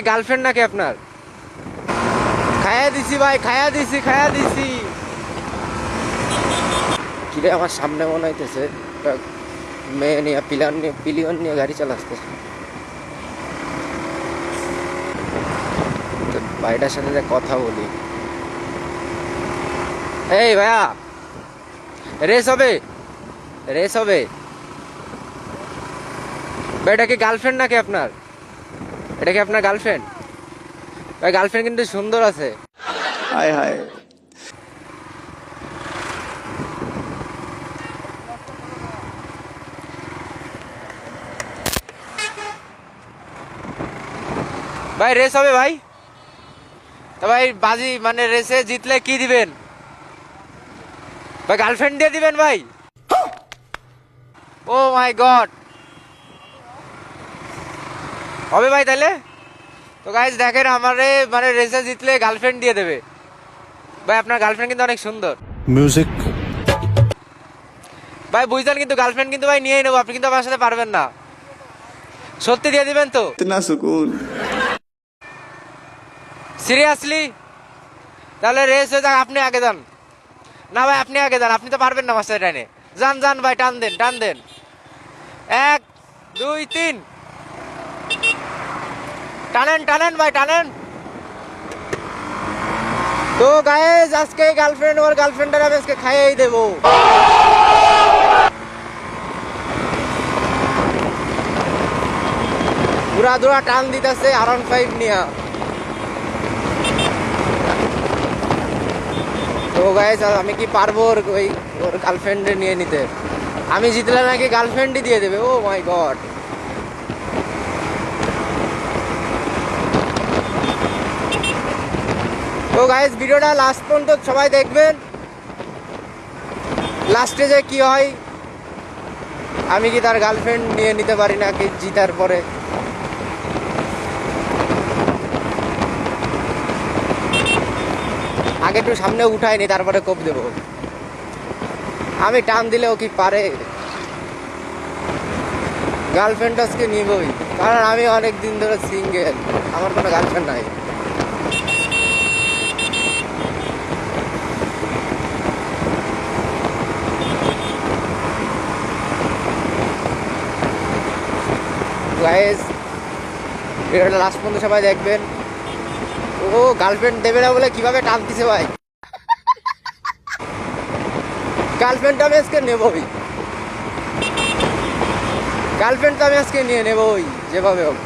Girlfriend নাকি আপনার? খায়া দিছি ভাই, খায়া দিছি। কিরে আমার সামনে মনে হইতেছে একটা মেয়ে নিয়ে পিলিয়ন নিয়ে গাড়ি চালাচ্ছে। ভাইটার সাথে যে কথা বলি। এই ভাইয়া, রেস হবে ভাই। এটা কি গার্লফ্রেন্ড নাকি আপনার? এটা কি আপনার গার্লফ্রেন্ড? ভাই গার্লফ্রেন্ড কিন্তু সুন্দর আছে। হায় হায়। ভাই রেস হবে ভাই। তো ভাই বাজি মানে রেসে জিতলে কি দিবেন ভাই? গার্লফ্রেন্ড দিয়ে দিবেন ভাই? ও মাই গড, হবে ভাই তাহলে? তো গাইজ দেখেন, আমারে মানে রেসে জিতলে গার্লফ্রেন্ড দিয়ে দেবে ভাই। আপনার গার্লফ্রেন্ড কিন্তু অনেক সুন্দর। মিউজিক। ভাই বুঝলেন কিন্তু, গার্লফ্রেন্ড কিন্তু ভাই নিয়েই নেবো, আপনি কিন্তু আমার সাথে পারবেন না। সত্যি দিয়ে দিবেন তো? ইতনা সুকুন। সিরিয়াসলি? তাহলে রেস হয়ে যাক, আপনি আগে যান। না ভাই আপনি আগে যান, আপনি তো পারবেন না মাস্টার টাইনে। যান ভাই, টান দেন। 1 2 3 টানেন ভাই, টানেন। তো গাইস আজকে গার্লফ্রেন্ড ওর গার্লফ্রেন্ডের আমি আজকে খাইয়েই দেবো। পুরা টান দিতেছে R15 নিয়া। তো গাইস আমি কি পারবো ওর গার্লফ্রেন্ড নিয়ে নিতে? আমি জিতলে নাকি গার্লফ্রেন্ডই দিয়ে দেবে। ও মাই গড। তো গাইস ভিডিওটা লাস্ট পর্যন্ত সবাই দেখবেন, লাস্টে যে কি হয়, আমি কি তার গার্লফ্রেন্ড নিয়ে নিতে পারি নাকি জিতার পরে। আগে একটু সামনে উঠায়নি, তারপরে কোপ দেব। আমি টান দিলেও কি পারে? গার্লফ্রেন্ড আজকে নিবই, কারণ আমি অনেক দিন ধরে সিঙ্গেল, আমার কোনো গার্লফ্রেন্ড নাই। গাইস ভিডিওটা লাস্ট পর্যন্ত সবাই দেখবেন। ও গার্লফ্রেন্ড দেবে না বলে কিভাবে টান দিছে ভাই। গার্লফ্রেন্ড আমি আজকে নেবই, গার্লফ্রেন্ড তো আমি আজকে নিয়ে নেবই যেভাবে হোক।